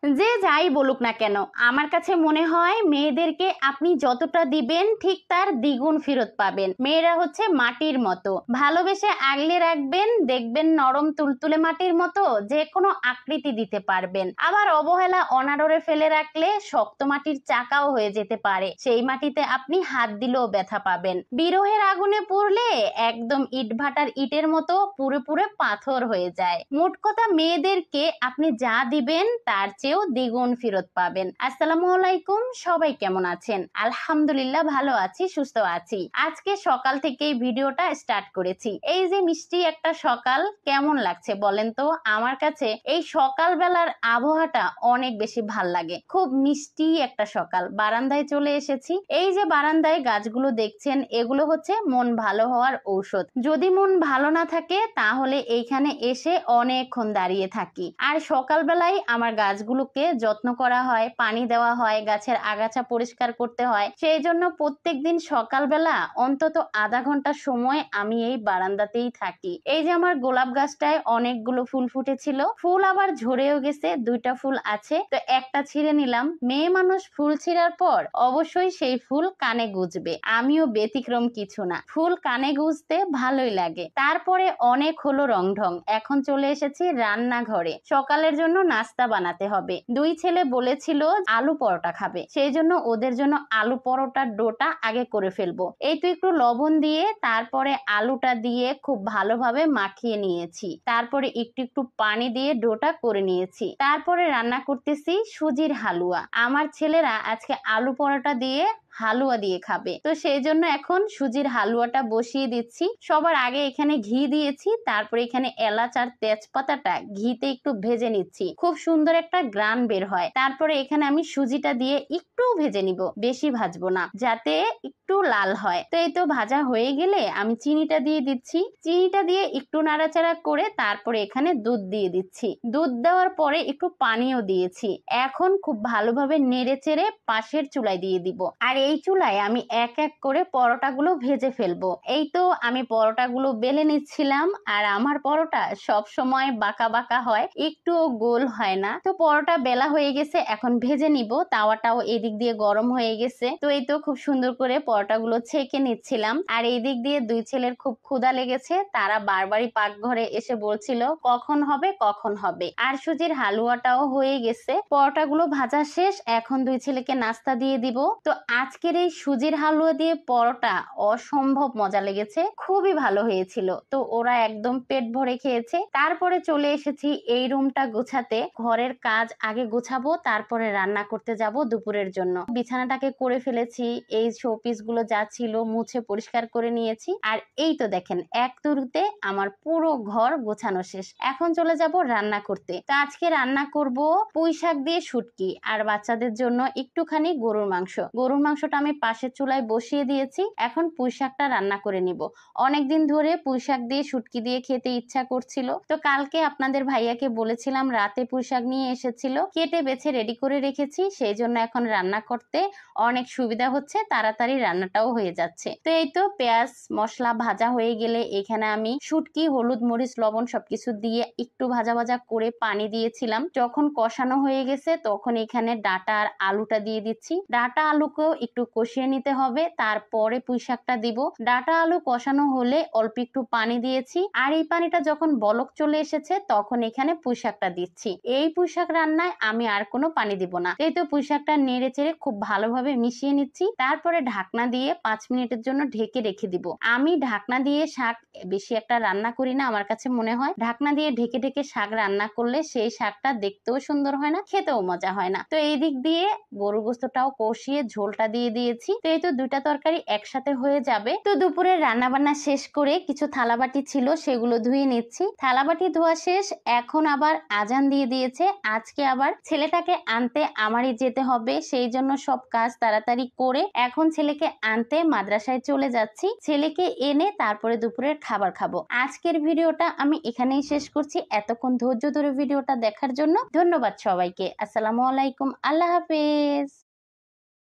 যে যাই বলুক না কেন, আমার কাছে মনে হয় মেয়েদেরকে আপনি যতটা দিবেন ঠিক তার দ্বিগুণ ফেরত পাবেন। মেয়েরা হচ্ছে মাটির মতো, ভালোবেসে আগলে রাখবেন, দেখবেন নরম তুলতুলে মাটির মতো যে কোনো আকৃতি দিতে পারবেন। আবার অবহেলা অনাদরে ফেলে রাখলে শক্ত মাটির চাকাও হয়ে যেতে পারে, সেই মাটিতে আপনি হাত দিলেও ব্যথা পাবেন। বিরহের আগুনে পড়লে একদম ইটভাটার ইটের মতো পুরো পুরো পাথর হয়ে যায়। মোট কথা, মেয়েদেরকে আপনি যা দিবেন তার চেয়েও দ্বিগুণ ফেরত পাবেন। আসসালামু আলাইকুম, সবাই কেমন আছেন? আলহামদুলিল্লাহ ভালো আছি, সুস্থ আছি। আজকে সকাল থেকেই ভিডিওটা স্টার্ট করেছি। এই যে মিষ্টি একটা সকাল, কেমন লাগছে বলেন তো? আমার কাছে এই সকালবেলার আবহাওয়াটা অনেক বেশি ভাল লাগে, খুব মিষ্টি একটা সকাল। বারান্দায় চলে এসেছি। এই যে বারান্দায় গাছগুলো দেখছেন, এগুলো হচ্ছে মন ভালো হওয়ার ঔষধ। যদি মন ভালো না থাকে তাহলে এইখানে এসে অনেকক্ষণ দাঁড়িয়ে থাকি। আর সকালবেলায় আমার গাছগুলোকে যত্ন করা হয়, পানি দেওয়া হয়, গাছের আগাছা পরিষ্কার করতে হয়। সেই জন্য প্রত্যেকদিন সকালবেলা অন্তত আধা ঘন্টা সময় আমি এই বারান্দাতেই থাকি। এই যে আমার গোলাপ গাছটায় অনেকগুলো ফুল ফুটেছিল, ফুল আবার ঝরেও গেছে, দুইটা ফুল আছে, তো একটা ছিঁড়ে নিলাম। মেয়ে মানুষ ফুল ছিঁড়ার পর অবশ্যই সেই ফুল কানে গুজবে, আমিও ব্যতিক্রম কিছু না। ফুল কানে গুজতে ভালোই লাগে। তারপরে অনেক হলো রং ঢং, এখন চলে এসেছি রান্নাঘরে। সকালের জন্য নাস্তা বানাতে হবে। দুই ছেলে বলেছিল আলু পরোটা খাবে, সেই জন্য ওদের জন্য আলু পরোটার ডোটা আগে করে ফেলবো। এই তো একটু লবণ দিয়ে তারপরে আলুটা দিয়ে খুব ভালোভাবে মাখিয়ে নিয়েছি, তারপরে একটু একটু পানি দিয়ে ডোটা করে নিয়েছি। তারপরে রান্না করতেছি সুজির হালুয়া। আমার ছেলেরা আজকে আলু পরোটা দিয়ে হালুয়া দিয়ে খাবে, তো সেই জন্য এখন সুজির হালুয়াটা বসিয়ে দিচ্ছি। সবার আগে এখানে ঘি দিয়েছি, তারপরে এখানে এলাচ আর তেজপাতাটা ঘিতে একটু ভেজে নিচ্ছি, খুব সুন্দর একটা গ্রান বের হয়। তারপরে এখানে আমি সুজিটা দিয়ে একটু ভেজে নিব, বেশি ভাজবো না, যাতে একটু লাল হয়। তো এই তো ভাজা হয়ে গেলে আমি চিনিটা দিয়ে দিচ্ছি। চিনিটা দিয়ে একটু নাড়াচাড়া করে তারপরে এখানে দুধ দিয়ে দিচ্ছি। দুধ দেওয়ার পরে একটু পানিও দিয়েছি। এখন খুব ভালোভাবে নেড়ে চেড়ে পাশের চুলায় দিয়ে দিব। আর এই চুলায় আমি এক এক করে পরোটাগুলো ভেজে ফেলবো। এই তো আমি পরোটাগুলো বেলে নিচ্ছিলাম, আর আমার পরোটা সব সময় বাঁকা বাঁকা হয়, একটু গোল হয় না। তো পরোটা বেলা হয়ে গেছে, এখন ভেজে নিব। তাওয়াটাও এদিক দিয়ে গরম হয়ে গেছে। তো এই তো খুব সুন্দর করে পরোটাগুলো ছেঁকে নিচ্ছিলাম। আর এই দিক দিয়ে দুই ছেলের খুব ক্ষুধা লেগেছে, তারা বারবারই পাকঘরে এসে বলছিল কখন হবে কখন হবে। আর সুজির হালুয়াটাও হয়ে গেছে, পরোটাগুলো ভাজা শেষ। এখন দুই ছেলেকে নাস্তা দিয়ে দিব। তো আজকের এই সুজির হালুয়া দিয়ে পরোটা অসম্ভব মজা লেগেছে, খুবই ভালো হয়েছিল। তো ওরা একদম পেট ভরে খেয়েছে। তারপরে চলে এসেছি এই রুমটা গোছাতে। ঘরের কাজ আগে গোছাবো, তারপরে রান্না করতে যাব দুপুরের জন্য। বিছানাটাকে করে ফেলেছি, এই শোপিস গুলো যা ছিল মুছে পরিষ্কার করে নিয়েছি। আর এই তো দেখেন, এক তুরুতে আমার পুরো ঘর গোছানো শেষ। এখন চলে যাব রান্না করতে। তো আজকে রান্না করব পুঁই শাক দিয়ে শুটকি, আর বাচ্চাদের জন্য একটুখানি গরুর মাংস। গরুর মাংসটা আমি পাশের চুলায় বসিয়ে দিয়েছি, এখন পুঁই শাকটা রান্না করে নিব। অনেকদিন ধরে পুঁই শাক দিয়ে শুটকি দিয়ে খেতে ইচ্ছা করছিল। তো কালকে আপনাদের ভাইয়াকে বলেছিলাম, রাতে পুঁই শাক নিয়ে এসেছিল, কেটে বেছে রেডি করে রেখেছি। সেই জন্য এখন রান্না করতে অনেক সুবিধা হচ্ছে, তাড়াতাড়ি রান্নাটাও হয়ে যাচ্ছে। তো এই তো পেঁয়াজ মশলা ভাজা হয়ে গেলে এখানে আমি শুটকি, হলুদ মরিচ লবণ সবকিছু দিয়ে একটু ভাজা ভাজা করে পানি দিয়েছিলাম। যখন কষানো হয়ে গেছে তখন এখানে ডাটা আর আলুটা দিয়ে দিচ্ছি। ডাটা আলুকেও একটু কষিয়ে নিতে হবে, তারপরে পুঁই শাকটা দিব। ডাটা আলু কষানো হলে অল্প একটু পানি দিয়েছি, আর এই পানিটা যখন বলক চলে এসেছে তখন এখানে পুঁই শাকটা দিচ্ছি। এই পুঁই শাক রান্নায় আমি আর কোনো পানি দিব না। এই তো পুঁই শাকটা নেড়ে চেড়ে খুব ভালোভাবে মিশিয়ে নিচ্ছি। তারপরে ঢাকনা দিয়ে 5 মিনিটের জন্য ঢেকে রেখে দিব। আমি ঢাকনা দিয়ে শাক বেশি একটা রান্না করি না, আমার কাছে মনে হয় ঢাকনা দিয়ে ঢেকে ঢেকে শাক রান্না করলে সেই শাকটা দেখতেও সুন্দর হয় না, খেতেও মজা হয় না। তো এই দিক দিয়ে গরু গোস্তটাও কষিয়ে ঝোলটা দিয়ে দিয়েছি। তো এই তো দুইটা তরকারি একসাথে হয়ে যাবে। তো দুপুরে রান্না বান্না শেষ করে কিছু থালাবাটি ছিল সেগুলো ধুয়ে নিচ্ছি। থালাবাটি ধোয়া শেষ, এখন আবার আজান দিয়ে দিয়েছে। আজকে আবার ছেলেটাকে আনতে আমারই যেতে হবে, সেই জন্য সব কাজ তাড়াতাড়ি করে এখন ছেলেকে আনতে মাদ্রাসায় চলে যাচ্ছি। ছেলেকে এনে তারপরে দুপুরের খাবার খাবো। আজকের ভিডিওটা আমি এখানেই শেষ করছি। এতক্ষণ ধৈর্য ধরে ভিডিওটা দেখার জন্য ধন্যবাদ সবাইকে। আসসালামু আলাইকুম, আল্লাহ হাফেজ।